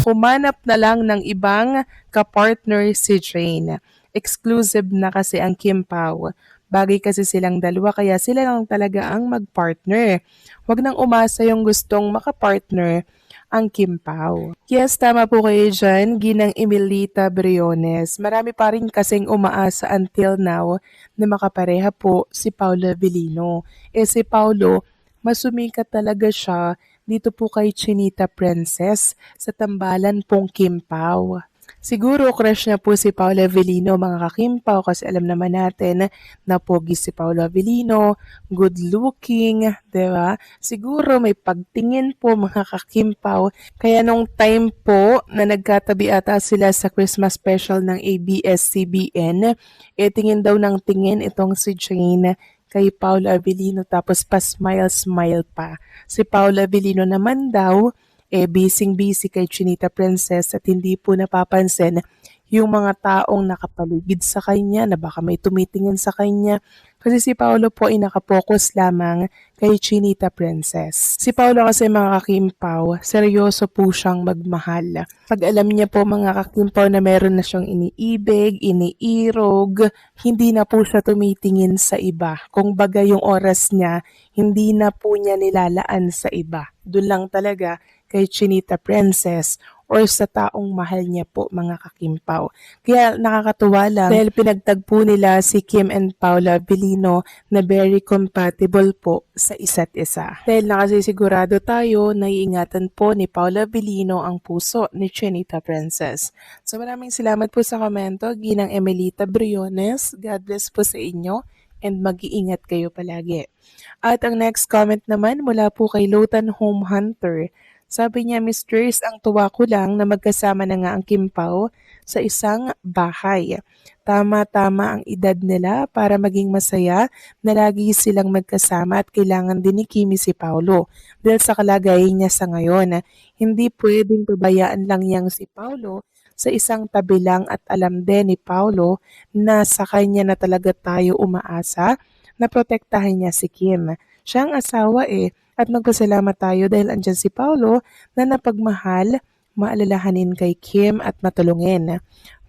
Humanap na lang ng ibang kapartner si Jane. Exclusive na kasi ang Kim Pao. Bagay kasi silang dalawa kaya sila lang talaga ang magpartner. Huwag nang umasa yung gustong makapartner ang Kim Pao. Yes, tama po kayo dyan, Ginang Emilita Briones. Marami pa rin kasing umaasa until now na makapareha po si Paolo Avellino. Si Paolo, masumikat talaga siya dito po kay Chinita Princess sa tambalan pong Kim Pao. Siguro crush niya po si Paolo Avellino mga kakimpaw kasi alam naman natin na pogi si Paolo Avellino, good looking, di ba? Siguro may pagtingin po mga kakimpaw. Kaya nung time po na nagkatabi ata sila sa Christmas special ng ABS-CBN, tingin daw ng tingin itong si Jane kay Paolo Avellino tapos pa-smile-smile pa. Si Paolo Avellino naman daw, busy-busy kay Chinita Princess at hindi po napapansin yung mga taong nakapaligid sa kanya na baka may tumitingin sa kanya kasi si Paolo po ay nakapokus lamang kay Chinita Princess. Si Paolo kasi mga kakimpaw, seryoso po siyang magmahal. Pag alam niya po mga kakimpaw na meron na siyang iniibig, iniirog, hindi na po siya tumitingin sa iba. Kung baga yung oras niya, hindi na po niya nilalaan sa iba. Doon lang talaga kay Chinita Princess or sa taong mahal niya po mga kakimpaw. Kaya nakakatuwa lang dahil pinagtagpo nila si Kim and Paolo Avellino na very compatible po sa isa't isa. Dahil nakasisigurado tayo na iingatan po ni Paolo Avellino ang puso ni Chinita Princess. So maraming salamat po sa komento, Ginang Emilita Briones. God bless po sa inyo and mag-iingat kayo palagi. At ang next comment naman mula po kay Lotan Home Hunter. Sabi niya, Mistress, ang tuwa ko lang na magkasama na nga ang Kim Pao sa isang bahay. Tama-tama ang edad nila para maging masaya na lagi silang magkasama at kailangan din ni Kimi si Paolo. Dahil sa kalagayan niya sa ngayon, hindi pwedeng pabayaan lang niyang si Paolo sa isang tabi lang at alam din ni Paolo na sa kanya na talaga tayo umaasa na protektahan niya si Kim. Siya ang asawa at magpasalamat tayo dahil andyan si Paolo na napagmahal, maalalahanin kay Kim at matulungin.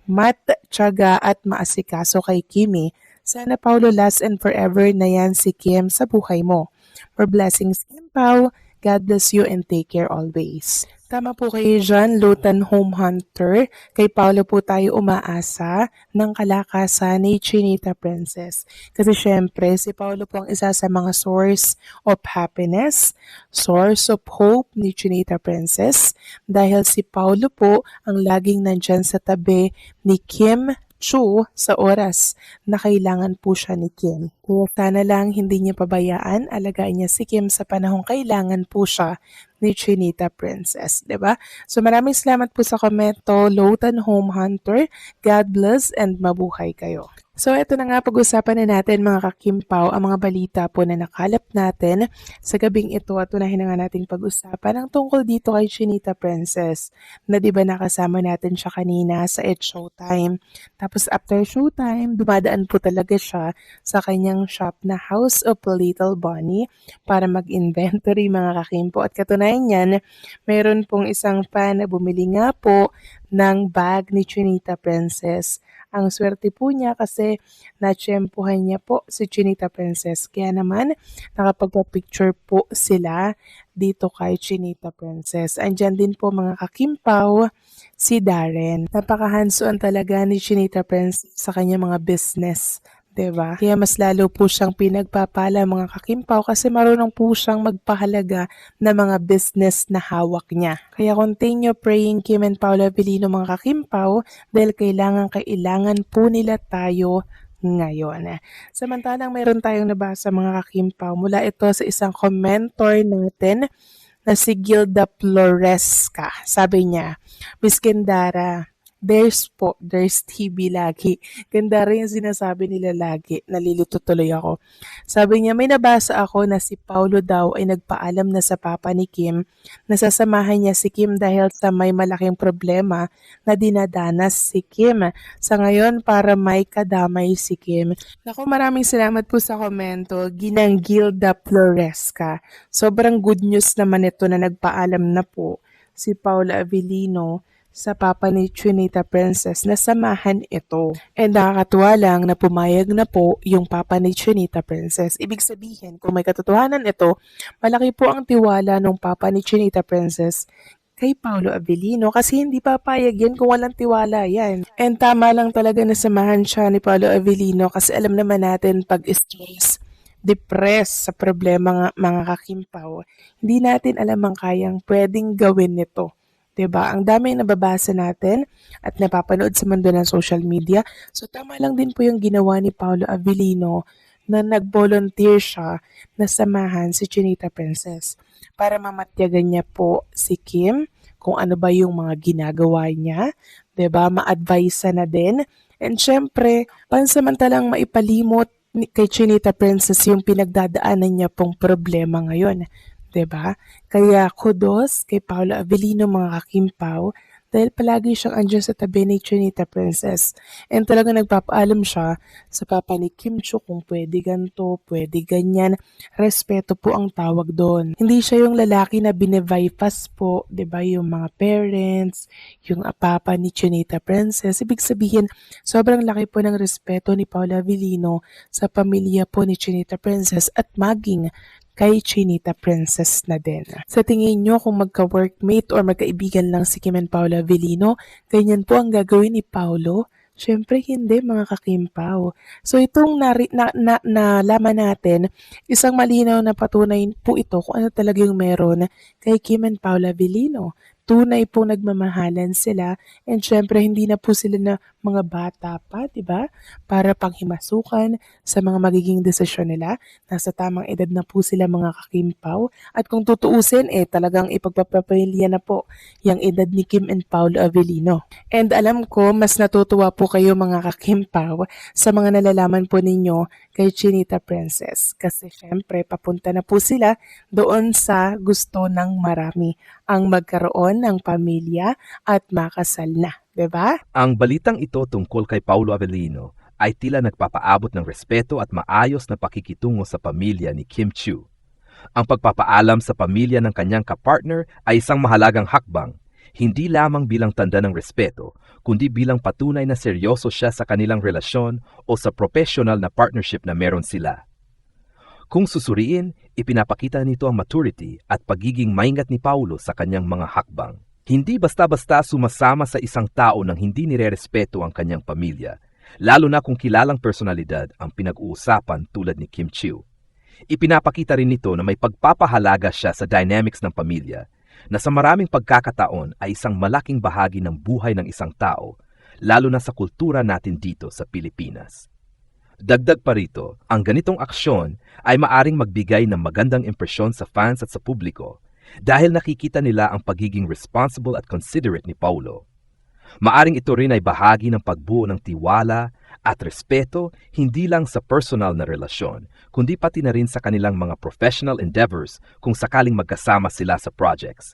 Matyaga at maasikaso kay Kimi. Sana Paolo last and forever na yan si Kim sa buhay mo. For blessings Kim Pao, God bless you and take care always. Tama po kayo dyan, Lotan Home Hunter. Kay Paolo po tayo umaasa ng kalakasan ni Chinita Princess. Kasi syempre, si Paolo po ang isa sa mga source of happiness, source of hope ni Chinita Princess. Dahil si Paolo po ang laging nandyan sa tabi ni Kim Chu sa oras na kailangan po siya ni Kim. Kaya sana lang hindi niya pabayaan, alagaan niya si Kim sa panahong kailangan po siya ni Chinita Princess, 'di ba? So maraming salamat po sa komento, Lotan Home Hunter. God bless and mabuhay kayo. So ito na nga, pag-usapan na natin mga kakimpaw ang mga balita po na nakalap natin sa gabing ito at unahin na nga nating pag-usapan ang tungkol dito kay Chinita Princess na 'di ba nakasama natin siya kanina sa It's Showtime. Tapos after Showtime, dumadaan po talaga siya sa kanyang shop na House of Little Bunny para mag-inventory mga kakimpo at katunayan niyan, mayroon pong isang fan na bumili nga po ng bag ni Chinita Princess. Ang swerte po niya kasi natsyempohan niya po si Chinita Princess. Kaya naman, nakapagpa-picture po sila dito kay Chinita Princess. Andyan din po mga kakimpaw, si Darren. Napaka-hands-on talaga ni Chinita Princess sa kanyang mga business. 'Di ba? Kaya mas lalo po siyang pinagpapala mga kakimpaw kasi marunong po siyang magpahalaga ng mga business na hawak niya. Kaya continue praying Kim and Paolo Avellino mga kakimpaw dahil kailangan po nila tayo ngayon. Samantalang mayroon tayong nabasa mga kakimpaw mula ito sa isang commentor natin na si Gilda Floresca. Sabi niya, Miss Kendara, there's TV lagi. Ganda rin yung sinasabi nila lagi, nalilito tuloy ako. Sabi niya, may nabasa ako na si Paulo daw ay nagpaalam na sa papa ni Kim na sasamahan niya si Kim dahil sa may malaking problema na dinadanas si Kim. Sa ngayon, para may kadamay si Kim. Naku, maraming salamat po sa komento. Ginang Gilda Floresca. Sobrang good news naman ito na nagpaalam na po si Paula Avellino sa papa ni Chinita Princess na samahan ito. And nakakatuwa lang na pumayag na po yung papa ni Chinita Princess. Ibig sabihin, kung may katotohanan ito, malaki po ang tiwala ng papa ni Chinita Princess kay Paolo Avellino kasi hindi papayag yan kung walang tiwala yan. And tama lang talaga na samahan siya ni Paolo Avellino kasi alam naman natin pag stress, depressed sa problema nga mga kakimpaw, hindi natin alam ang kayang pwedeng gawin nito. 'Di ba? Ang dami nababasa natin at napapanood sa mundo ng social media. So tama lang din po yung ginawa ni Paolo Avellino na nag-volunteer siya na samahan si Chinita Princess para mamatyagan niya po si Kim kung ano ba yung mga ginagawa niya, 'di ba? Ma-advise na din. And syempre, pansamantalang maipalimot kay Chinita Princess yung pinagdadaanan niya pong problema ngayon. 'Di ba? Kaya kudos kay Paolo Avellino mga kakimpaw dahil palagi siyang andiyan sa tabi ni Chinita Princess. And talagang nagpapaalam siya sa papa ni Kim Chiu kung pwede ganito, pwede ganyan. Respeto po ang tawag doon. Hindi siya yung lalaki na binebypass po, 'di ba, yung mga parents, yung papa ni Chinita Princess. Ibig sabihin, sobrang laki po ng respeto ni Paolo Avellino sa pamilya po ni Chinita Princess at maging kay Chinita Princess na din. Sa tingin nyo kung magka-workmate or magkaibigan lang si Kim and Paolo Avellino, ganyan po ang gagawin ni Paolo? Siyempre hindi mga kakimpaw. So itong nalaman natin, isang malinaw na patunay po ito kung ano talaga yung meron kay Kim and Paolo Avellino. Tunay po nagmamahalan sila and syempre hindi na po sila na mga bata pa, 'di ba? Para panghimasukan sa mga magiging desisyon nila. Nasa tamang edad na po sila mga kakimpaw at kung tutuusin talagang ipagpapamilya na po yung edad ni Kim and Paolo Avellino. And alam ko mas natutuwa po kayo mga kakimpaw sa mga nalalaman po ninyo kay Chinita Princess kasi syempre papunta na po sila doon sa gusto ng marami ang magkaroon ng pamilya at makasal na, 'di ba? Ang balitang ito tungkol kay Paolo Avellino ay tila nagpapaabot ng respeto at maayos na pakikitungo sa pamilya ni Kim Chiu. Ang pagpapaalam sa pamilya ng kanyang kapartner ay isang mahalagang hakbang, hindi lamang bilang tanda ng respeto, kundi bilang patunay na seryoso siya sa kanilang relasyon o sa professional na partnership na meron sila. Kung susuriin, ipinapakita nito ang maturity at pagiging maingat ni Paulo sa kanyang mga hakbang. Hindi basta-basta sumasama sa isang tao nang hindi nirerespeto ang kanyang pamilya, lalo na kung kilalang personalidad ang pinag-uusapan tulad ni Kim Chiu. Ipinapakita rin nito na may pagpapahalaga siya sa dynamics ng pamilya, na sa maraming pagkakataon ay isang malaking bahagi ng buhay ng isang tao, lalo na sa kultura natin dito sa Pilipinas. Dagdag pa rito, ang ganitong aksyon ay maaring magbigay ng magandang impresyon sa fans at sa publiko dahil nakikita nila ang pagiging responsible at considerate ni Paulo. Maaring ito rin ay bahagi ng pagbuo ng tiwala at respeto hindi lang sa personal na relasyon, kundi pati na rin sa kanilang mga professional endeavors kung sakaling magkasama sila sa projects.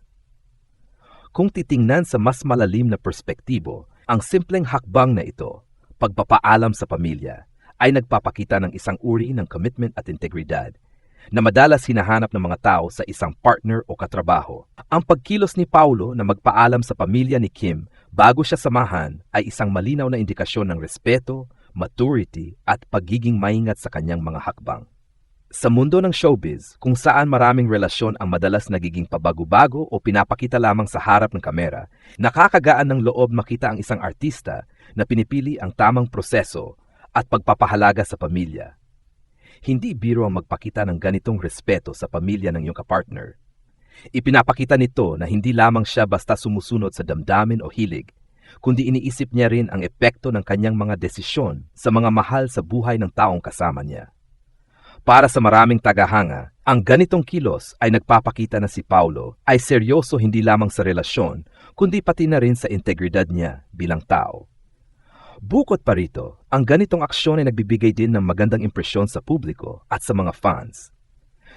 Kung titingnan sa mas malalim na perspektibo, ang simpleng hakbang na ito, pagpapaalam sa pamilya, ay nagpapakita ng isang uri ng commitment at integridad na madalas hinahanap ng mga tao sa isang partner o katrabaho. Ang pagkilos ni Paulo na magpaalam sa pamilya ni Kim bago siya samahan ay isang malinaw na indikasyon ng respeto, maturity at pagiging maingat sa kanyang mga hakbang. Sa mundo ng showbiz, kung saan maraming relasyon ang madalas nagiging pabago-bago o pinapakita lamang sa harap ng kamera, nakakagaan ng loob makita ang isang artista na pinipili ang tamang proseso at pagpapahalaga sa pamilya. Hindi biro ang magpakita ng ganitong respeto sa pamilya ng iyong kapartner. Ipinapakita nito na hindi lamang siya basta sumusunod sa damdamin o hilig, kundi iniisip niya rin ang epekto ng kanyang mga desisyon sa mga mahal sa buhay ng taong kasama niya. Para sa maraming tagahanga, Ang ganitong kilos ay nagpapakita na si Paulo ay seryoso hindi lamang sa relasyon, kundi pati na rin sa integridad niya bilang tao. Bukod pa rito, ang ganitong aksyon ay nagbibigay din ng magandang impresyon sa publiko at sa mga fans.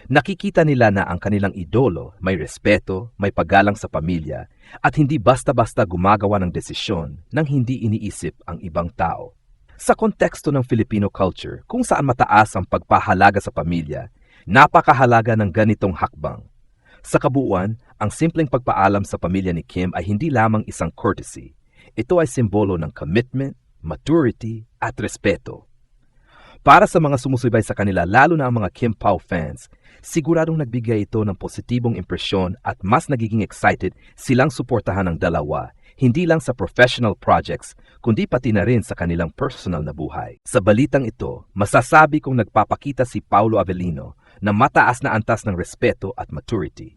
Nakikita nila na ang kanilang idolo may respeto, may paggalang sa pamilya, at hindi basta-basta gumagawa ng desisyon nang hindi iniisip ang ibang tao. Sa konteksto ng Filipino culture, kung saan mataas ang pagpahalaga sa pamilya, napakahalaga ng ganitong hakbang. Sa kabuuan, ang simpleng pagpaalam sa pamilya ni Kim ay hindi lamang isang courtesy. Ito ay simbolo ng commitment, maturity, at respeto. Para sa mga sumusubaybay sa kanila, lalo na ang mga Kim Pao fans, siguradong nagbigay ito ng positibong impresyon at mas nagiging excited silang suportahan ang dalawa, hindi lang sa professional projects, kundi pati na rin sa kanilang personal na buhay. Sa balitang ito, masasabi kong nagpapakita si Paulo Avellino na mataas na antas ng respeto at maturity.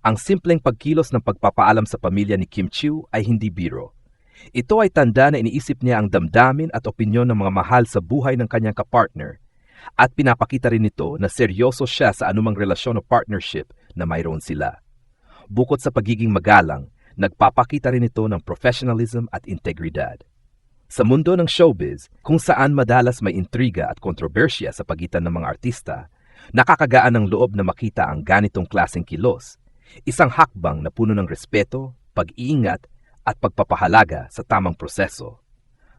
Ang simpleng pagkilos ng pagpapaalam sa pamilya ni Kim Chiu ay hindi biro. Ito ay tanda na iniisip niya ang damdamin at opinyon ng mga mahal sa buhay ng kanyang kapartner at pinapakita rin ito na seryoso siya sa anumang relasyon o partnership na mayroon sila. Bukod sa pagiging magalang, nagpapakita rin ito ng professionalism at integridad. Sa mundo ng showbiz, kung saan madalas may intriga at kontrobersya sa pagitan ng mga artista, nakakagaan ng loob na makita ang ganitong klaseng kilos, isang hakbang na puno ng respeto, pag-iingat, at pagpapahalaga sa tamang proseso.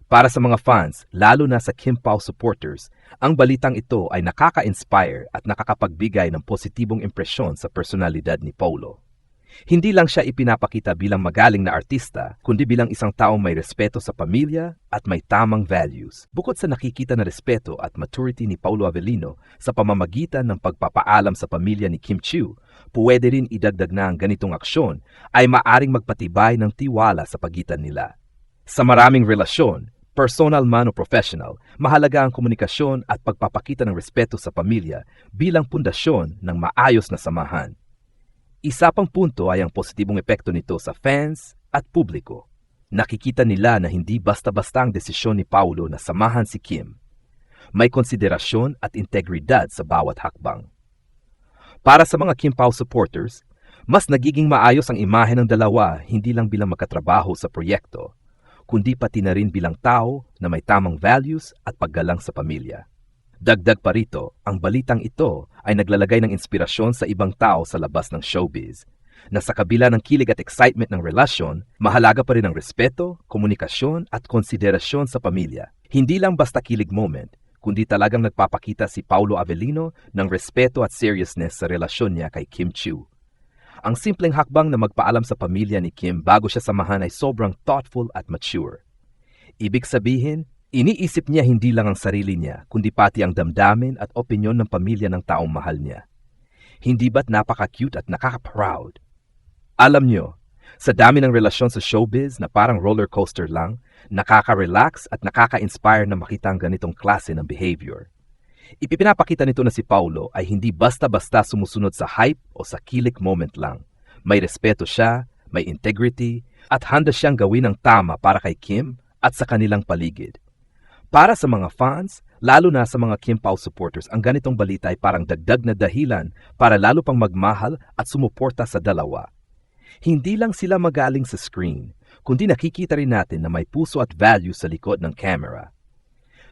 Para sa mga fans, lalo na sa Kim Pao supporters, ang balitang ito ay nakaka-inspire at nakakapagbigay ng positibong impresyon sa personalidad ni Paulo. Hindi lang siya ipinapakita bilang magaling na artista, kundi bilang isang taong may respeto sa pamilya at may tamang values. Bukod sa nakikita na respeto at maturity ni Paulo Avellino sa pamamagitan ng pagpapaalam sa pamilya ni Kim Chiu, pwede rin idagdag na ang ganitong aksyon ay maaring magpatibay ng tiwala sa pagitan nila. Sa maraming relasyon, personal man o professional, mahalaga ang komunikasyon at pagpapakita ng respeto sa pamilya bilang pundasyon ng maayos na samahan. Isa pang punto ay ang positibong epekto nito sa fans at publiko. Nakikita nila na hindi basta-basta ang desisyon ni Paulo na samahan si Kim. May konsiderasyon at integridad sa bawat hakbang. Para sa mga Kim Pao supporters, mas nagiging maayos ang imahe ng dalawa hindi lang bilang magkatrabaho sa proyekto, kundi pati na rin bilang tao na may tamang values at paggalang sa pamilya. Dagdag pa rito, ang balitang ito ay naglalagay ng inspirasyon sa ibang tao sa labas ng showbiz, na sa kabila ng kilig at excitement ng relasyon, mahalaga pa rin ang respeto, komunikasyon at konsiderasyon sa pamilya. Hindi lang basta kilig moment, kundi talagang nagpapakita si Paulo Avellino ng respeto at seriousness sa relasyon niya kay Kim Chiu. Ang simpleng hakbang na magpaalam sa pamilya ni Kim bago siya samahan ay sobrang thoughtful at mature. Ibig sabihin, iniisip niya hindi lang ang sarili niya, kundi pati ang damdamin at opinyon ng pamilya ng taong mahal niya. Hindi ba't napaka-cute at nakaka-proud? Alam niyo, sa dami ng relasyon sa showbiz na parang roller coaster lang, nakaka-relax at nakaka-inspire na makita ang ganitong klase ng behavior. Ipinapakita nito na si Paulo ay hindi basta-basta sumusunod sa hype o sa kilik moment lang. May respeto siya, may integrity, at handa siyang gawin ang tama para kay Kim at sa kanilang paligid. Para sa mga fans, lalo na sa mga Kim Pao supporters, ang ganitong balita ay parang dagdag na dahilan para lalo pang magmahal at sumuporta sa dalawa. Hindi lang sila magaling sa screen, kundi nakikita rin natin na may puso at value sa likod ng camera.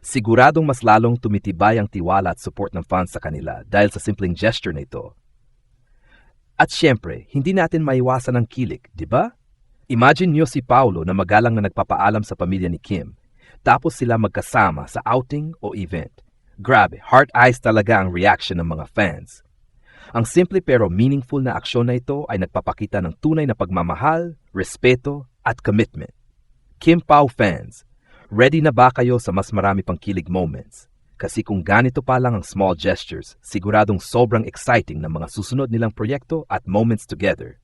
Siguradong mas lalong tumitibay ang tiwala at support ng fans sa kanila dahil sa simpleng gesture na ito. At syempre, hindi natin maiwasan ang kilig, di ba? Imagine niyo si Paulo na magalang na nagpapaalam sa pamilya ni Kim, tapos sila magkasama sa outing o event. Grabe, heart eyes talaga ang reaction ng mga fans. Ang simple pero meaningful na aksyon na ito ay nagpapakita ng tunay na pagmamahal, respeto at commitment. Kim Pao fans, ready na ba kayo sa mas marami pang kilig moments? Kasi kung ganito pa lang ang small gestures, siguradong sobrang exciting ng mga susunod nilang proyekto at moments together.